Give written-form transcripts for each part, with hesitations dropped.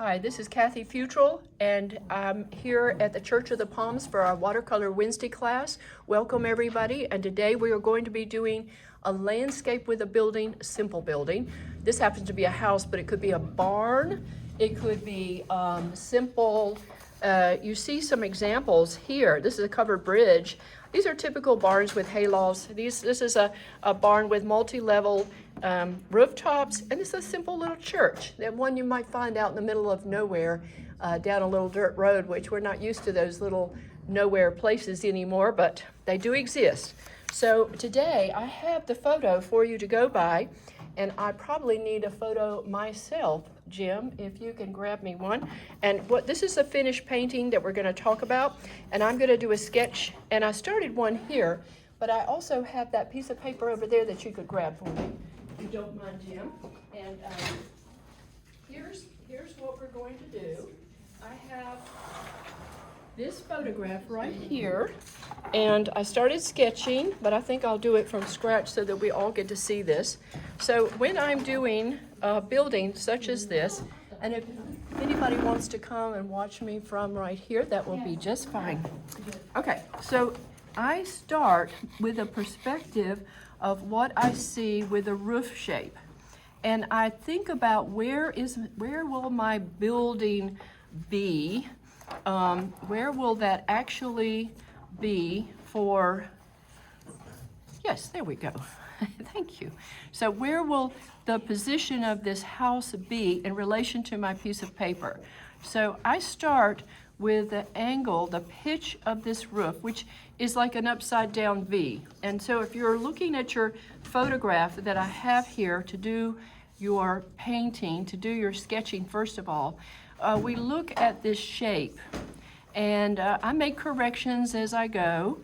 Hi, this is Kathy Futrell, and I'm here at the Church of the Palms for our Watercolor Wednesday class. Welcome everybody, and today we are going to be doing a landscape with a building, a simple building. This happens to be a house, but it could be a barn, it could be simple. You see some examples here. This is a covered bridge. These are typical barns with haylofts. This is a barn with multi-level rooftops, and this is a simple little church, that one you might find out in the middle of nowhere down a little dirt road, which we're not used to those little nowhere places anymore, but they do exist. So today I have the photo for you to go by, and I probably need a photo myself. Jim, if you can grab me one. And this is a finished painting that we're going to talk about, and I'm going to do a sketch, and I started one here, but I also have that piece of paper over there that you could grab for me, if you don't mind, Jim. And here's what we're going to do. I have this photograph right here, and I started sketching, but I think I'll do it from scratch so that we all get to see this. So when I'm doing a building such as this, and if anybody wants to come and watch me from right here, that will be just fine. Okay, so I start with a perspective of what I see with a roof shape, and I think about where will my building be. Where will that actually be for, yes, there we go. Thank you. So where will the position of this house be in relation to my piece of paper? So I start with the angle, the pitch of this roof, which is like an upside down V. And so if you're looking at your photograph that I have here to do your painting, to do your sketching first of all, we look at this shape, and I make corrections as I go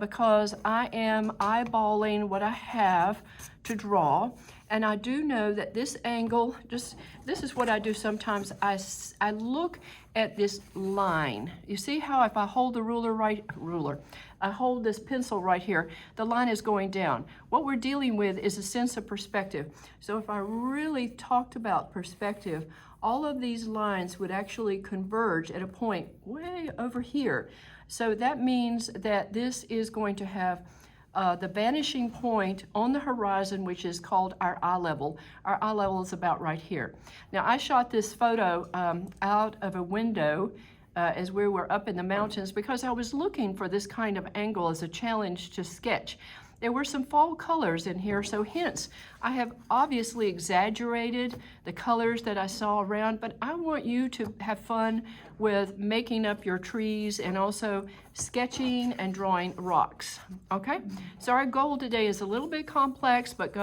because I am eyeballing what I have to draw, and I do know that this angle, this is what I do sometimes. I look at this line. You see how if I hold the I hold this pencil right here, the line is going down. What we're dealing with is a sense of perspective. So if I really talked about perspective, all of these lines would actually converge at a point way over here. So that means that this is going to have the vanishing point on the horizon, which is called our eye level. Our eye level is about right here. Now, I shot this photo out of a window as we were up in the mountains because I was looking for this kind of angle as a challenge to sketch. There were some fall colors in here, so hence I have obviously exaggerated the colors that I saw around, but I want you to have fun with making up your trees and also sketching and drawing rocks, okay? So our goal today is a little bit complex, but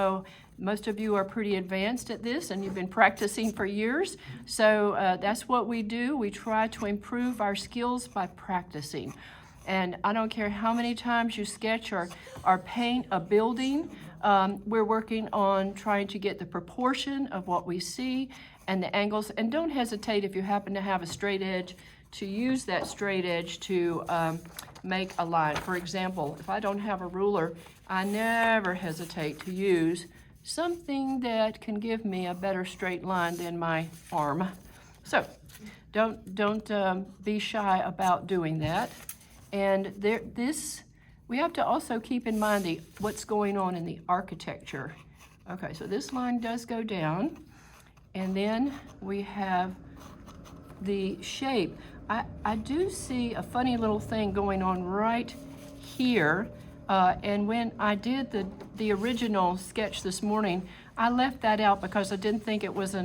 most of you are pretty advanced at this and you've been practicing for years, so that's what we do. We try to improve our skills by practicing. And I don't care how many times you sketch or paint a building, we're working on trying to get the proportion of what we see and the angles. And don't hesitate, if you happen to have a straight edge, to use that straight edge to make a line. For example, if I don't have a ruler, I never hesitate to use something that can give me a better straight line than my arm. So don't be shy about doing that. And we have to also keep in mind what's going on in the architecture. Okay, so this line does go down, and then we have the shape. I do see a funny little thing going on right here, and when I did the original sketch this morning, I left that out because I didn't think it was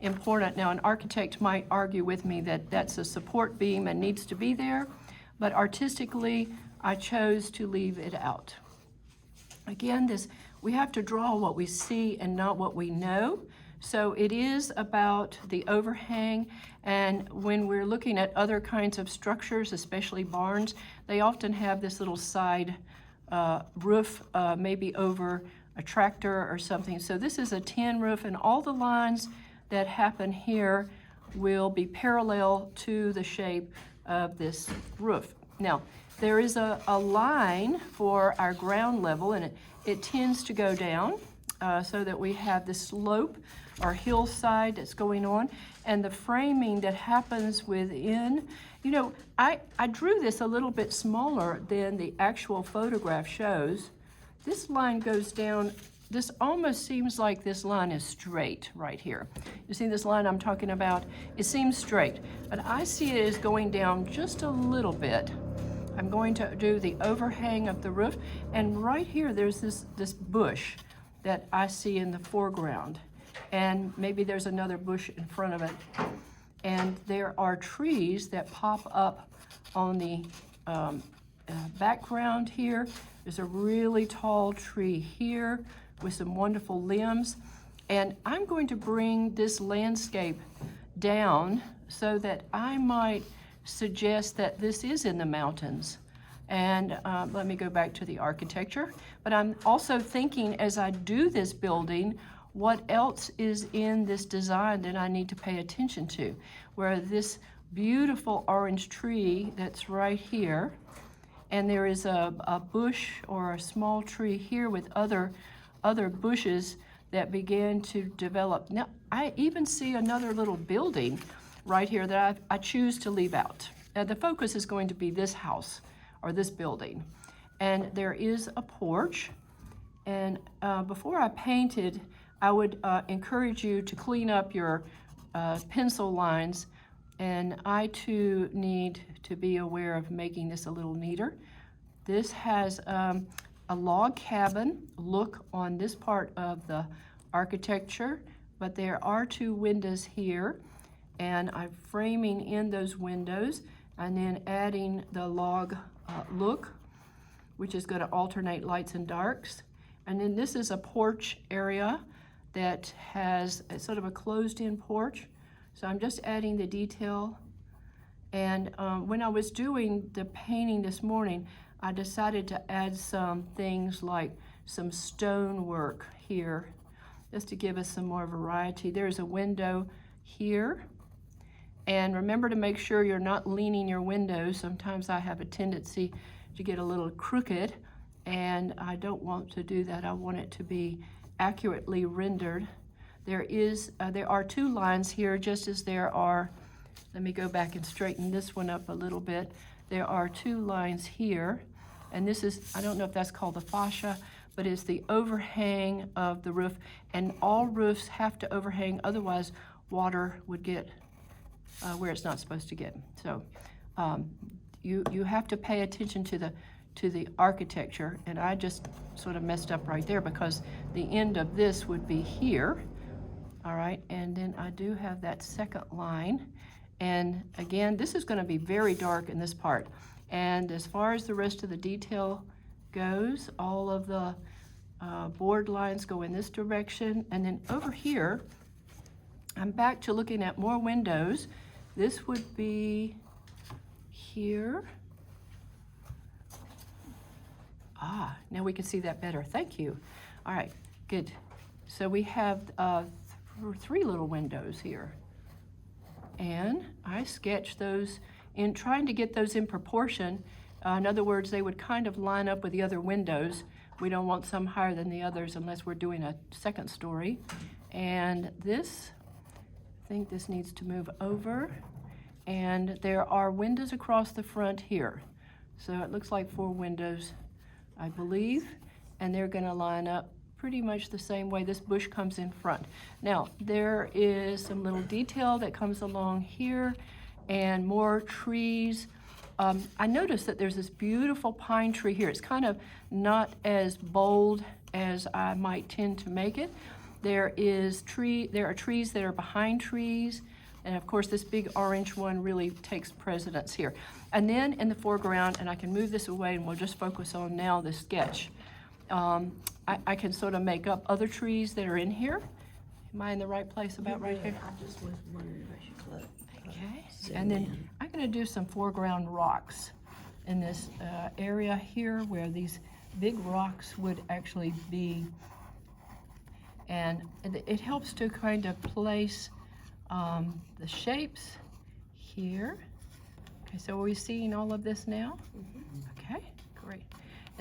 important. Now, an architect might argue with me that that's a support beam and needs to be there, but artistically, I chose to leave it out. Again, we have to draw what we see and not what we know. So it is about the overhang, and when we're looking at other kinds of structures, especially barns, they often have this little side roof, maybe over a tractor or something. So this is a tin roof, and all the lines that happen here will be parallel to the shape of this roof. Now, there is a line for our ground level, and it tends to go down so that we have the slope or hillside that's going on, and the framing that happens within. You know, I drew this a little bit smaller than the actual photograph shows. This line goes down, this almost seems like this line is straight right here. You see this line I'm talking about? It seems straight, but I see it as going down just a little bit. I'm going to do the overhang of the roof, and right here there's this bush that I see in the foreground, and maybe there's another bush in front of it. And there are trees that pop up on the background here. There's a really tall tree here with some wonderful limbs. And I'm going to bring this landscape down so that I might suggest that this is in the mountains. And let me go back to the architecture. But I'm also thinking as I do this building, what else is in this design that I need to pay attention to? Where this beautiful orange tree that's right here, and there is a bush or a small tree here with other bushes that began to develop. Now, I even see another little building right here that I choose to leave out. The focus is going to be this house or this building. And there is a porch. And before I painted, I would encourage you to clean up your pencil lines, and I too need to be aware of making this a little neater. This has a log cabin look on this part of the architecture, but there are 2 windows here, and I'm framing in those windows and then adding the log look, which is going to alternate lights and darks. And then this is a porch area that has a sort of a closed-in porch. So I'm just adding the detail. And when I was doing the painting this morning, I decided to add some things like some stonework here, just to give us some more variety. There's a window here. And remember to make sure you're not leaning your windows. Sometimes I have a tendency to get a little crooked, and I don't want to do that. I want it to be accurately rendered. There are 2 lines here, just as there are. Let me go back and straighten this one up a little bit. There are 2 lines here, and this is, I don't know if that's called the fascia, but it's the overhang of the roof, and all roofs have to overhang, otherwise water would get where it's not supposed to get. So you have to pay attention to the architecture, and I just sort of messed up right there because the end of this would be here. All right, and then I do have that second line, and again, this is going to be very dark in this part. And as far as the rest of the detail goes, all of the board lines go in this direction, and then over here, I'm back to looking at more windows. This would be here. Now we can see that better. Thank you. All right, good. So we have 3 little windows here. And I sketched those in trying to get those in proportion. In other words, they would kind of line up with the other windows. We don't want some higher than the others unless we're doing a second story. And this, I think this needs to move over. And there are windows across the front here. So it looks like 4 windows, I believe, and they're going to line up pretty much the same way. This bush comes in front. Now, there is some little detail that comes along here and more trees. I noticed that there's this beautiful pine tree here. It's kind of not as bold as I might tend to make it. There are trees that are behind trees, and of course this big orange one really takes precedence here. And then in the foreground, and I can move this away and we'll just focus on now the sketch. I can sort of make up other trees that are in here. Am I in the right place about right here? I just was wondering if I should click. Okay, and then I'm going to do some foreground rocks in this area here where these big rocks would actually be. And it helps to kind of place the shapes here. Okay, so are we seeing all of this now? Mm-hmm. Okay, great.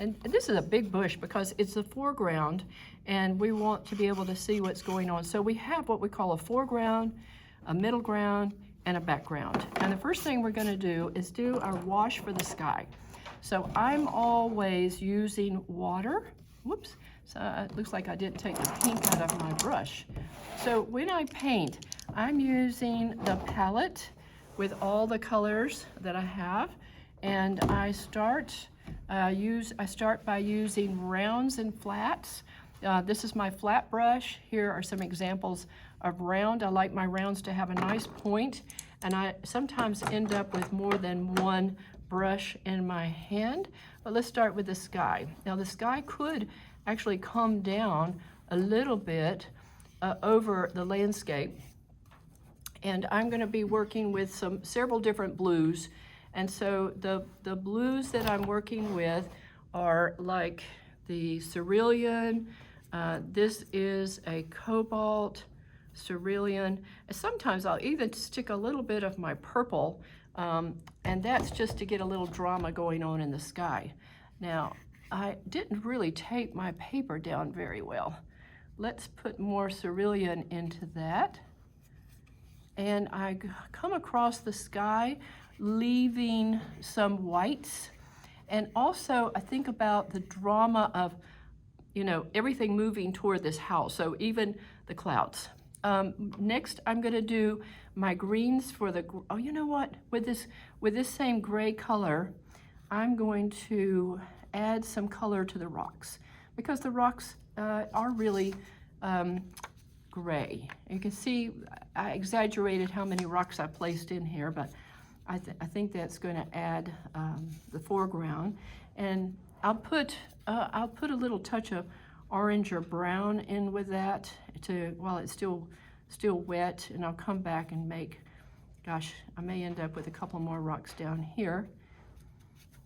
And this is a big bush because it's the foreground and we want to be able to see what's going on. So we have what we call a foreground, a middle ground, and a background. And the first thing we're gonna do is do our wash for the sky. So I'm always using water. Whoops, so it looks like I didn't take the pink out of my brush. So when I paint, I'm using the palette with all the colors that I have, and I start by using rounds and flats. This is my flat brush. Here are some examples of round. I like my rounds to have a nice point, and I sometimes end up with more than one brush in my hand. But let's start with the sky. Now the sky could actually come down a little bit over the landscape, and I'm going to be working with several different blues. And so the blues that I'm working with are like the cerulean. This is a cobalt cerulean. And sometimes I'll even stick a little bit of my purple, and that's just to get a little drama going on in the sky. Now, I didn't really tape my paper down very well. Let's put more cerulean into that. And I come across the sky, leaving some whites. And also I think about the drama of, you know, everything moving toward this house. So even the clouds. Next, I'm gonna do my greens for the, oh, you know what? With this same gray color, I'm going to add some color to the rocks, because the rocks are really gray. You can see I exaggerated how many rocks I placed in here, but I think that's going to add the foreground. And I'll put a little touch of orange or brown in with that while it's still wet, and I'll come back and make, gosh, I may end up with a couple more rocks down here.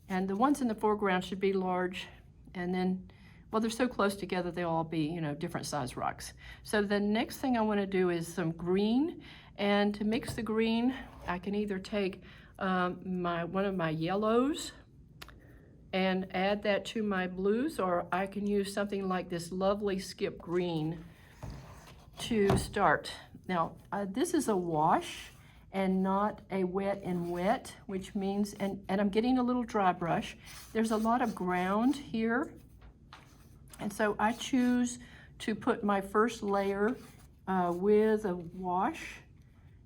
And the ones in the foreground should be large, and then, well, they're so close together, they'll all be, you know, different size rocks. So the next thing I want to do is some green, and to mix the green, I can either take one of my yellows and add that to my blues, or I can use something like this lovely skip green to start. Now, this is a wash and not a wet and wet, which means, and I'm getting a little dry brush. There's a lot of ground here. And so I choose to put my first layer with a wash.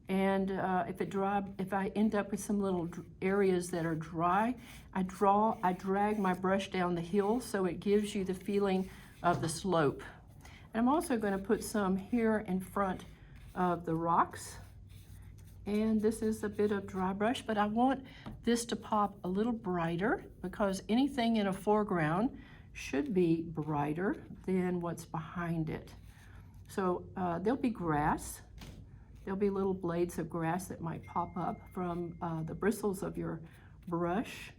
And if I end up with some little areas that are dry, I drag my brush down the hill so it gives you the feeling of the slope. And I'm also going to put some here in front of the rocks. And this is a bit of dry brush, but I want this to pop a little brighter, because anything in a foreground should be brighter than what's behind it. So there'll be grass. There'll be little blades of grass that might pop up from the bristles of your brush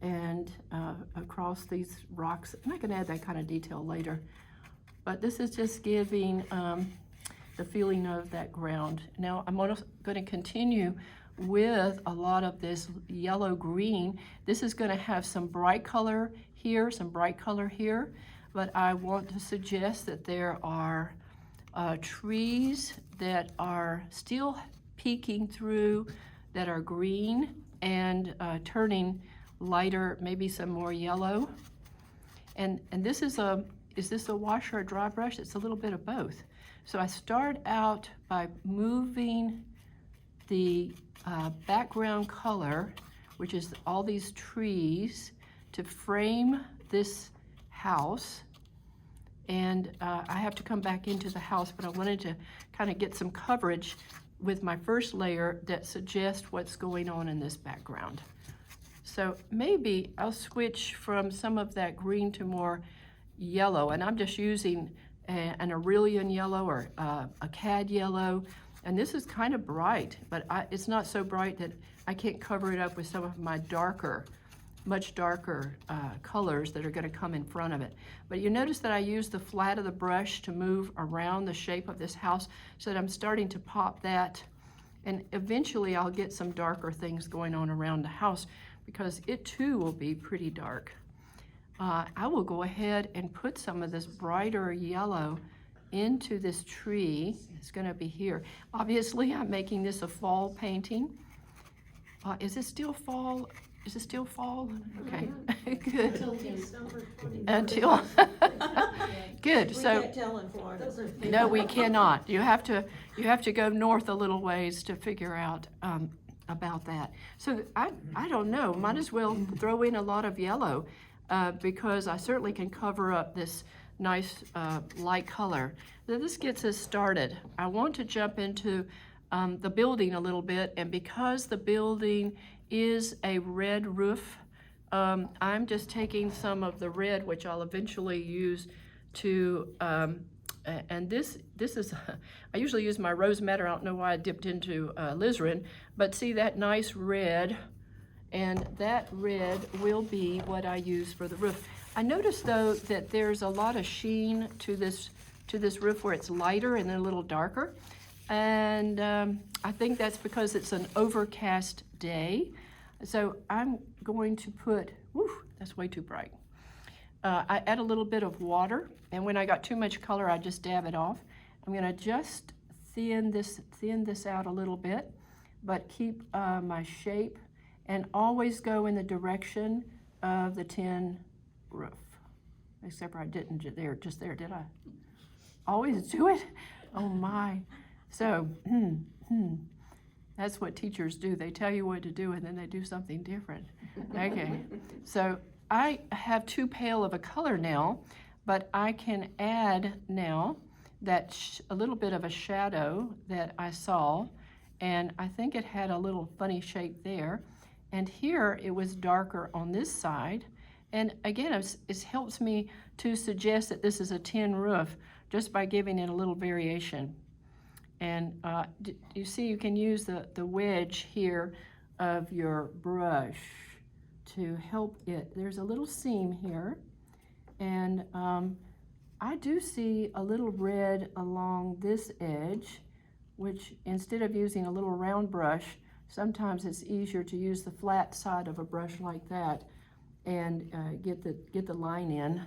and across these rocks. And I can add that kind of detail later. But this is just giving the feeling of that ground. Now I'm going to continue with a lot of this yellow green. This is going to have some bright color here, some bright color here, but I want to suggest that there are trees that are still peeking through, that are green and turning lighter, maybe some more yellow. And this is this a wash or a dry brush? It's a little bit of both. So I start out by moving the background color, which is all these trees, to frame this house. And I have to come back into the house, but I wanted to kind of get some coverage with my first layer that suggests what's going on in this background. So maybe I'll switch from some of that green to more yellow, and I'm just using an Aurelian yellow or a cad yellow. And this is kind of bright, but it's not so bright that I can't cover it up with some of my darker, much darker colors that are going to come in front of it. But you notice that I use the flat of the brush to move around the shape of this house, so that I'm starting to pop that. And eventually I'll get some darker things going on around the house, because it too will be pretty dark. I will go ahead and put some of this brighter yellow into this tree. It's going to be here. Obviously, I'm making this a fall painting. Is it still fall? Is it still fall? Okay, good. Until December 21st. Until, good, We so, can't tell in Florida. no, we cannot. You have to go north a little ways to figure out about that. So I don't know, might as well throw in a lot of yellow because I certainly can cover up this nice light color. So this gets us started. I want to jump into the building a little bit, and because the building is a red roof, I'm just taking some of the red, which I'll eventually use to, and this is, I usually use my rose madder. I don't know why I dipped into alizarin, but see that nice red, and that red will be what I use for the roof. I noticed though that there's a lot of sheen to this roof where it's lighter and then a little darker, and I think that's because it's an overcast day. So I'm going to put, whew, that's way too bright. I add a little bit of water, and when I got too much color, I just dab it off. I'm gonna just thin this out a little bit, but keep my shape, and always go in the direction of the tin roof. Except for I didn't just there, did I? Always do it? Oh my. So, that's what teachers do. They tell you what to do and then they do something different. Okay, so I have too pale of a color now, but I can add now that a little bit of a shadow that I saw, and I think it had a little funny shape there. And here it was darker on this side. And again, it helps me to suggest that this is a tin roof just by giving it a little variation. And you see, you can use the wedge here of your brush to help it. There's a little seam here, and I do see a little red along this edge, which instead of using a little round brush, sometimes it's easier to use the flat side of a brush like that and get the line in.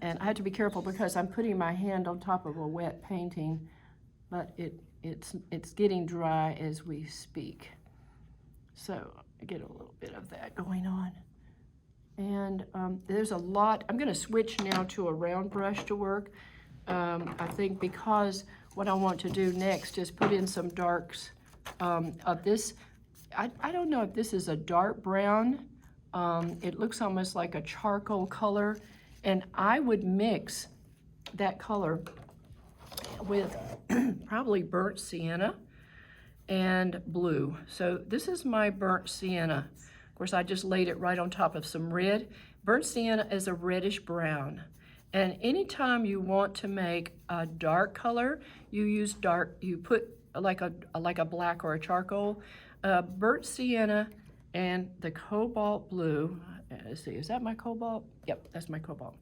And I have to be careful because I'm putting my hand on top of a wet painting, but it's getting dry as we speak. So I get a little bit of that going on. And there's a lot. I'm going to switch now to a round brush to work. I think because what I want to do next is put in some darks of this. I don't know if this is a dark brown. It looks almost like a charcoal color. And I would mix that color with probably burnt sienna and blue. So this is my burnt sienna. Of course, I just laid it right on top of some red. Burnt sienna is a reddish brown. And anytime you want to make a dark color, you use dark, you put like a black or a charcoal. Burnt sienna and the cobalt blue. Let's see, is that my cobalt? Yep, that's my cobalt.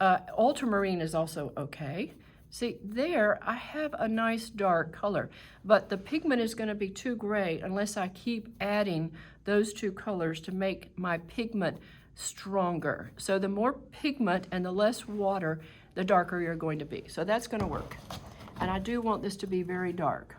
Ultramarine is also okay. See, there I have a nice dark color, but the pigment is going to be too gray unless I keep adding those two colors to make my pigment stronger. So the more pigment and the less water, the darker you're going to be. So that's going to work. And I do want this to be very dark.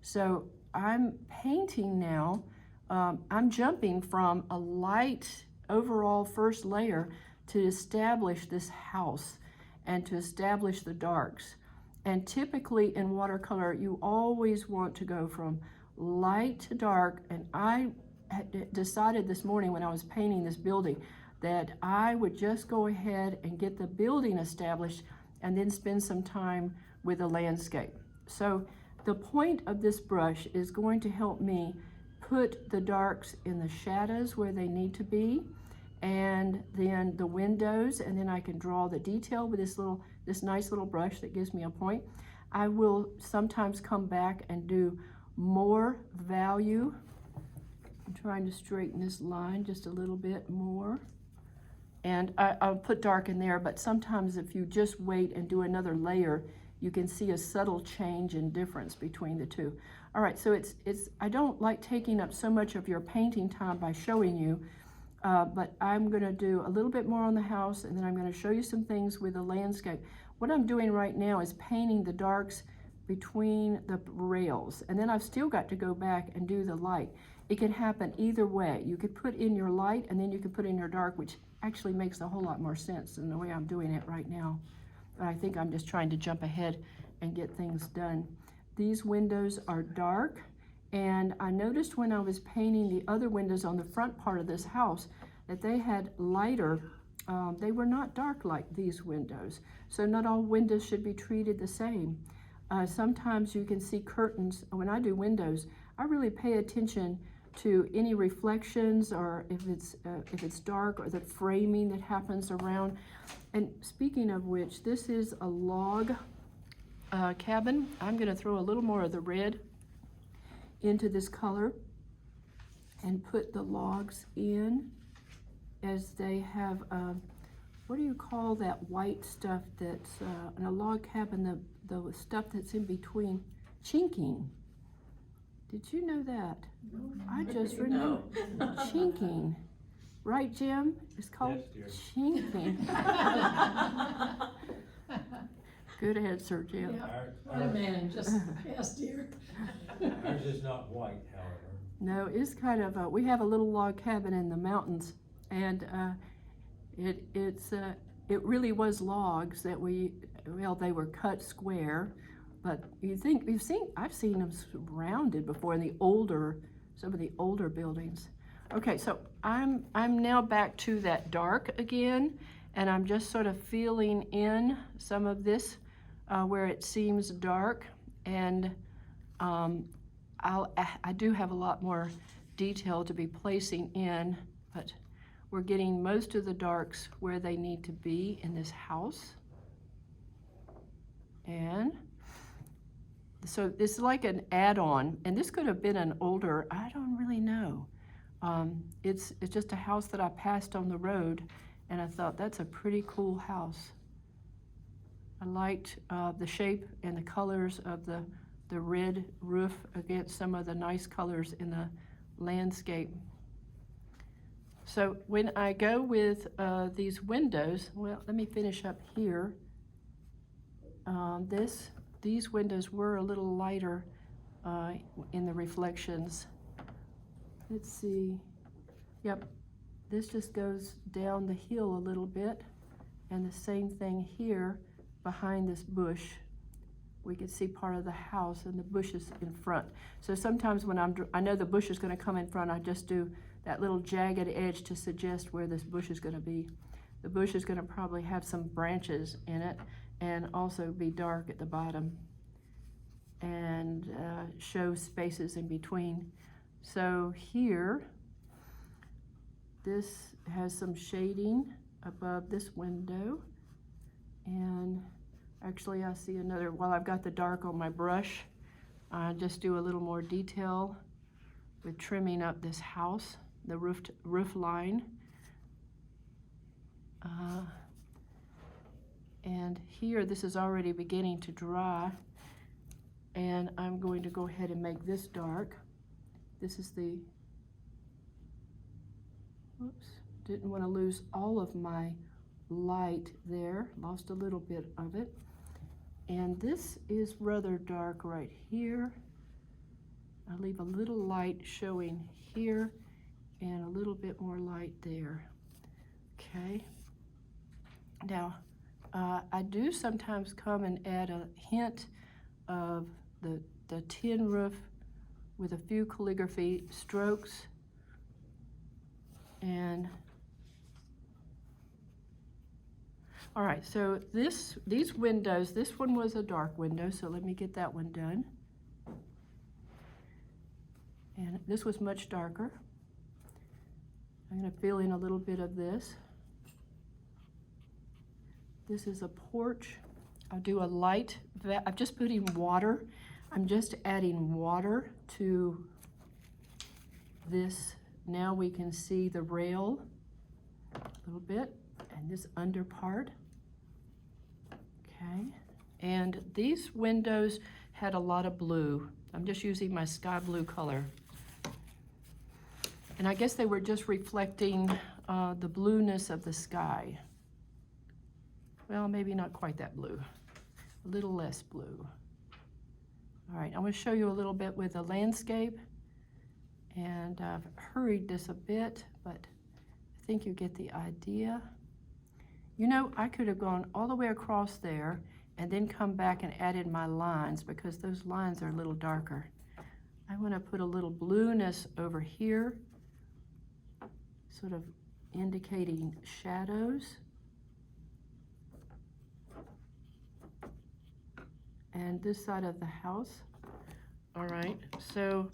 So I'm painting now. I'm jumping from a light overall first layer to establish this house and to establish the darks. And typically in watercolor, you always want to go from light to dark. And I had decided this morning when I was painting this building that I would just go ahead and get the building established and then spend some time with the landscape. So the point of this brush is going to help me put the darks in the shadows where they need to be, and then the windows, and then I can draw the detail with this nice little brush that gives me a point. I will sometimes come back and do more value. I'm trying to straighten this line just a little bit more. And I'll put dark in there, but sometimes if you just wait and do another layer, you can see a subtle change in difference between the two. All right, so I don't like taking up so much of your painting time by showing you. but I'm gonna do a little bit more on the house, and then I'm gonna show you some things with the landscape. What I'm doing right now is painting the darks between the rails, and then I've still got to go back and do the light. It can happen either way. You could put in your light, and then you could put in your dark, which actually makes a whole lot more sense than the way I'm doing it right now. But I think I'm just trying to jump ahead and get things done. These windows are dark, and I noticed when I was painting the other windows on the front part of this house that they had lighter, they were not dark like these windows. So not all windows should be treated the same. Sometimes you can see curtains. When I do windows, I really pay attention to any reflections, or if it's dark, or the framing that happens around. And speaking of which, this is a log cabin. I'm going to throw a little more of the red into this color and put the logs in, as they have what do you call that white stuff that's in a log cabin, the stuff that's in between? Chinking. Did you know that? I just remembered. Chinking. Right, Jim? It's called chinking. Good answer, Jim. What a man, just yes, dear. Ours is not white, however. No, it's kind of, we have a little log cabin in the mountains, and it really was logs that they were cut square, but I've seen them rounded before in some of the older buildings. Okay, so I'm now back to that dark again, and I'm just sort of feeling in some of this where it seems dark, and I do have a lot more detail to be placing in, but we're getting most of the darks where they need to be in this house. And so this is like an add-on, and this could have been an older, I don't really know. It's just a house that I passed on the road, and I thought that's a pretty cool house. I liked the shape and the colors of the red roof against some of the nice colors in the landscape. So when I go with these windows, well, let me finish up here. These windows were a little lighter in the reflections. Let's see. Yep, this just goes down the hill a little bit, and the same thing here behind this bush. We can see part of the house and the bushes in front. So sometimes when I know the bush is going to come in front, I just do that little jagged edge to suggest where this bush is going to be. The bush is going to probably have some branches in it and also be dark at the bottom and show spaces in between. So here, this has some shading above this window, and actually I see another, while I've got the dark on my brush, I just do a little more detail with trimming up this house, the roof line. And here, this is already beginning to dry, and I'm going to go ahead and make this dark. This is the, oops, didn't want to lose all of my light there, lost a little bit of it. And this is rather dark right here. I leave a little light showing here and a little bit more light there. Okay. Now, I do sometimes come and add a hint of the tin roof with a few calligraphy strokes. And all right, so these windows, this one was a dark window, so let me get that one done. And this was much darker. I'm going to fill in a little bit of this. This is a porch. I'll do a light, I'm just putting water. I'm just adding water to this. Now we can see the rail a little bit and this under part. Okay, and these windows had a lot of blue. I'm just using my sky blue color. And I guess they were just reflecting the blueness of the sky. Well, maybe not quite that blue, a little less blue. All right, I'm going to show you a little bit with the landscape, and I've hurried this a bit, but I think you get the idea. You know, I could have gone all the way across there and then come back and added my lines, because those lines are a little darker. I want to put a little blueness over here, sort of indicating shadows. And this side of the house. All right, so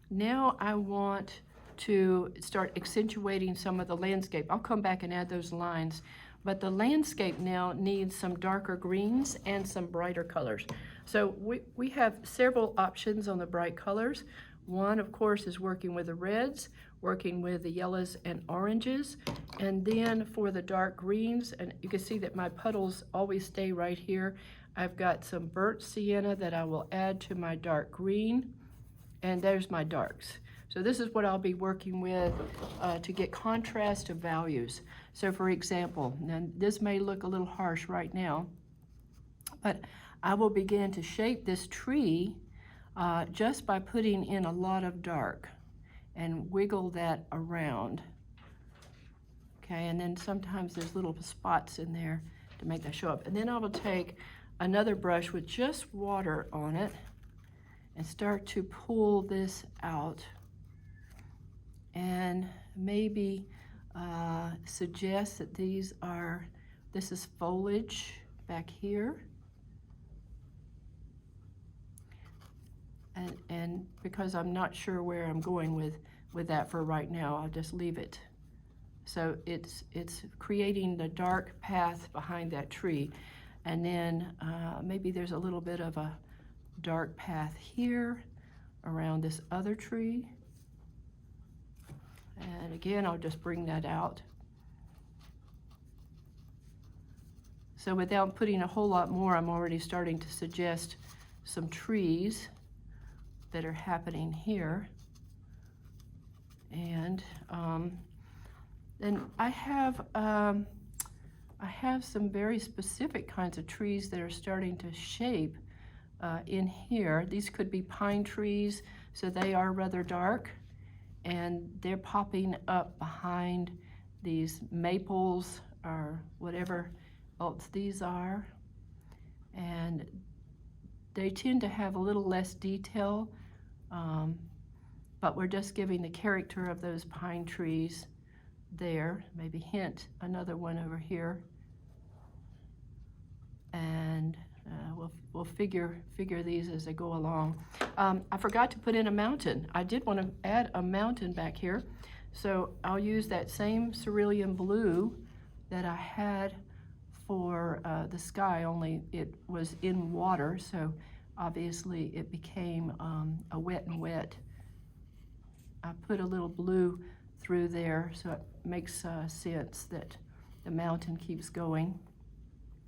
now I want to start accentuating some of the landscape. I'll come back and add those lines, but the landscape now needs some darker greens and some brighter colors. So we have several options on the bright colors. One, of course, is working with the reds, working with the yellows and oranges, and then for the dark greens, and you can see that my puddles always stay right here. I've got some burnt sienna that I will add to my dark green, and there's my darks. So this is what I'll be working with to get contrast of values. So for example, now this may look a little harsh right now, but I will begin to shape this tree just by putting in a lot of dark and wiggle that around. Okay, and then sometimes there's little spots in there to make that show up. And then I will take another brush with just water on it and start to pull this out, and maybe suggest that this is foliage back here. And because I'm not sure where I'm going with that for right now, I'll just leave it. So it's creating the dark path behind that tree. And then maybe there's a little bit of a dark path here around this other tree. And again, I'll just bring that out. So without putting a whole lot more, I'm already starting to suggest some trees that are happening here. And then I have some very specific kinds of trees that are starting to shape in here. These could be pine trees, so they are rather dark, and they're popping up behind these maples or whatever else these are. And they tend to have a little less detail, but we're just giving the character of those pine trees there. Maybe hint another one over here. And we'll figure these as they go along. I forgot to put in a mountain. I did want to add a mountain back here, so I'll use that same cerulean blue that I had for the sky, only it was in water, so obviously it became a wet and wet. I put a little blue through there, so it makes sense that the mountain keeps going.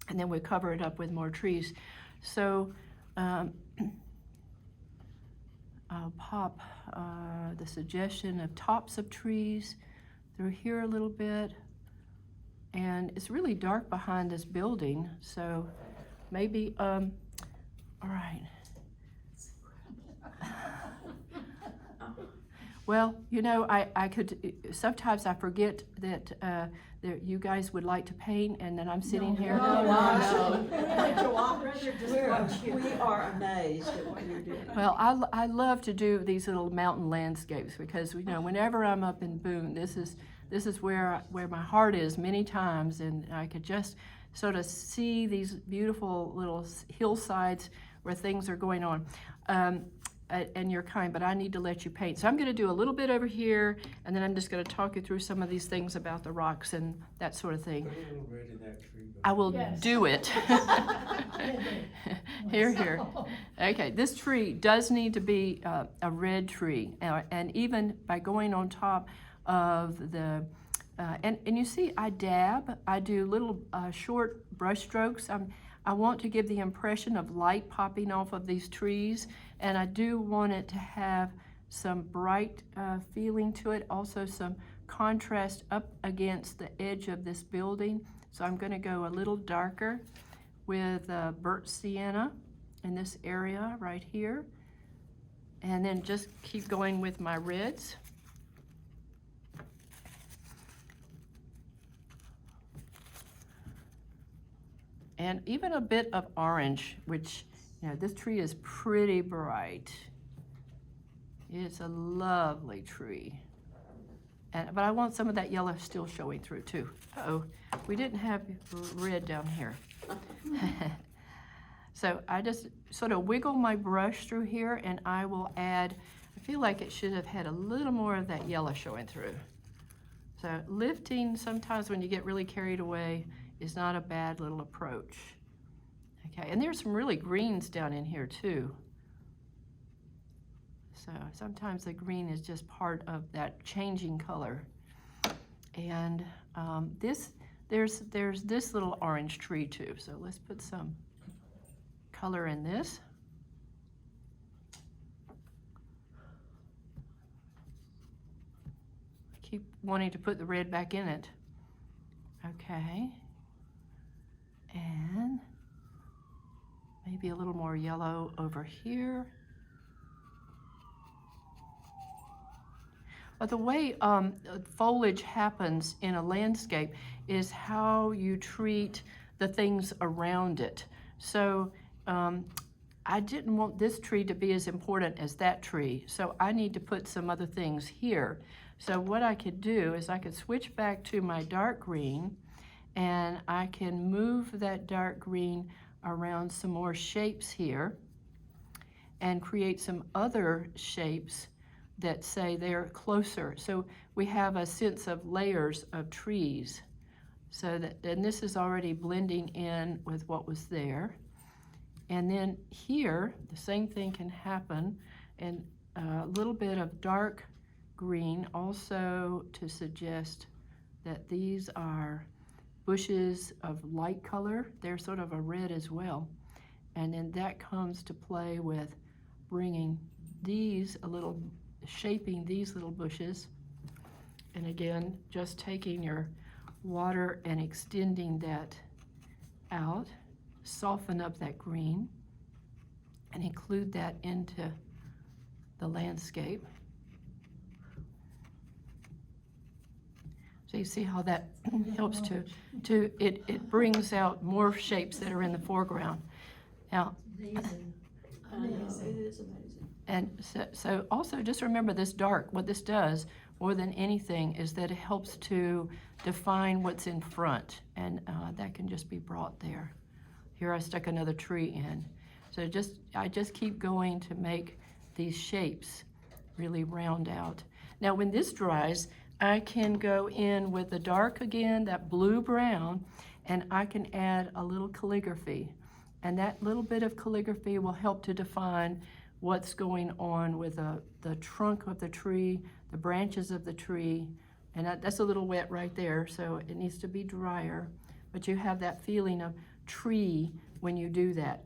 And then we cover it up with more trees. So I'll pop the suggestion of tops of trees through here a little bit. And it's really dark behind this building, so maybe, all right. Well, you know, I could, sometimes I forget that you guys would like to paint, and then I'm sitting here. No. We are amazed at what you're doing. Well, I love to do these little mountain landscapes, because, you know, whenever I'm up in Boone, this is where my heart is many times, and I could just sort of see these beautiful little hillsides where things are going on. And you're kind, but I need to let you paint. So I'm going to do a little bit over here, and then I'm just going to talk you through some of these things about the rocks and that sort of thing. Put a little red in that tree. I will Yes. do it. Here. Okay, this tree does need to be a red tree, and even by going on top of the, and you see I do little short brush strokes. I want to give the impression of light popping off of these trees, and I do want it to have some bright feeling to it, also some contrast up against the edge of this building. So I'm gonna go a little darker with burnt sienna in this area right here. And then just keep going with my reds. And even a bit of orange, which, you know, this tree is pretty bright. It's a lovely tree. But I want some of that yellow still showing through too. Uh-oh, we didn't have red down here. So I just sort of wiggle my brush through here and I will add, I feel like it should have had a little more of that yellow showing through. So lifting sometimes when you get really carried away is not a bad little approach. Okay, and there's some really greens down in here too. So sometimes the green is just part of that changing color. And there's this little orange tree too. So let's put some color in this. Keep wanting to put the red back in it. Okay. And maybe a little more yellow over here. But the way foliage happens in a landscape is how you treat the things around it. So I didn't want this tree to be as important as that tree, so I need to put some other things here. So what I could do is I could switch back to my dark green, and I can move that dark green around some more shapes here and create some other shapes that say they're closer. So we have a sense of layers of trees. So that, and this is already blending in with what was there. And then here, the same thing can happen, and a little bit of dark green also to suggest that these are bushes of light color. They're sort of a red as well. And then that comes to play with bringing these a little, shaping these little bushes. And again, just taking your water and extending that out, soften up that green, and include that into the landscape. So you see how that helps it brings out more shapes that are in the foreground. Now, Amazing. I know, it is amazing. and so also just remember this dark, what this does more than anything is that it helps to define what's in front, and that can just be brought there. Here I stuck another tree in. So I just keep going to make these shapes really round out. Now when this dries, I can go in with the dark again, that blue-brown, and I can add a little calligraphy. And that little bit of calligraphy will help to define what's going on with the trunk of the tree, the branches of the tree, and that's a little wet right there, so it needs to be drier. But you have that feeling of tree when you do that.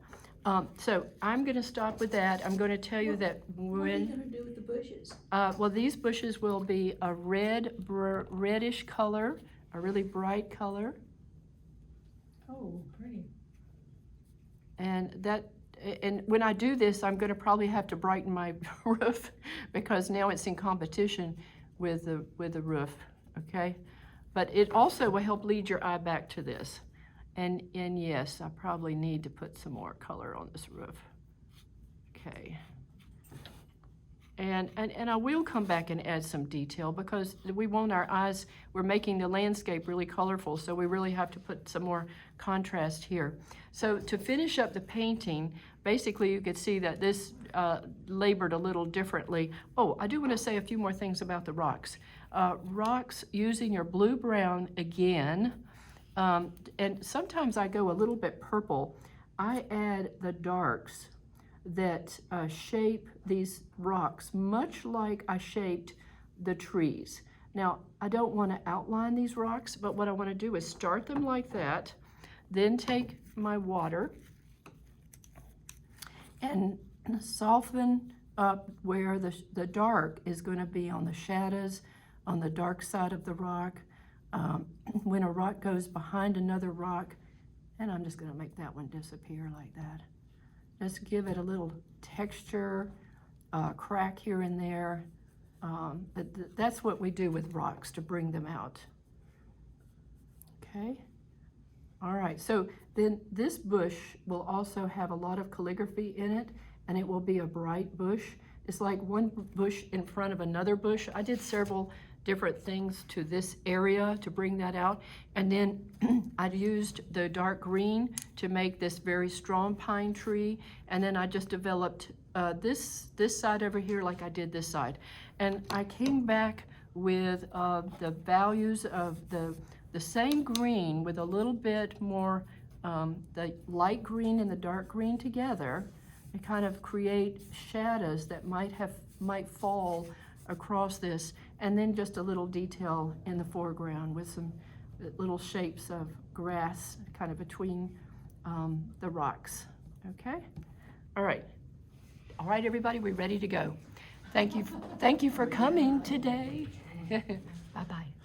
So I'm going to stop with that. I'm going to tell you that What are you gonna do with the bushes? well, these bushes will be a reddish color, a really bright color. Oh, pretty. And when I do this, I'm going to probably have to brighten my roof because now it's in competition with the roof, okay? But it also will help lead your eye back to this. And yes, I probably need to put some more color on this roof. Okay. And I will come back and add some detail because we want our eyes, we're making the landscape really colorful, so we really have to put some more contrast here. So to finish up the painting, basically you could see that this labored a little differently. Oh, I do want to say a few more things about the rocks. Rocks, using your blue-brown again, and sometimes I go a little bit purple. I add the darks that shape these rocks much like I shaped the trees. Now, I don't want to outline these rocks, but what I want to do is start them like that, then take my water and soften up where the dark is going to be on the shadows on the dark side of the rock. When a rock goes behind another rock, and I'm just gonna make that one disappear like that. Just give it a little texture, crack here and there. But that's what we do with rocks to bring them out. Okay, all right, so then this bush will also have a lot of calligraphy in it, and it will be a bright bush. It's like one bush in front of another bush. I did several different things to this area to bring that out. And then I used the dark green to make this very strong pine tree. And then I just developed this side over here like I did this side. And I came back with the values of the same green with a little bit more the light green and the dark green together, and kind of create shadows that might fall across this, and then just a little detail in the foreground with some little shapes of grass kind of between the rocks. Okay? All right, everybody, we're ready to go. Thank you for coming today. Bye-bye.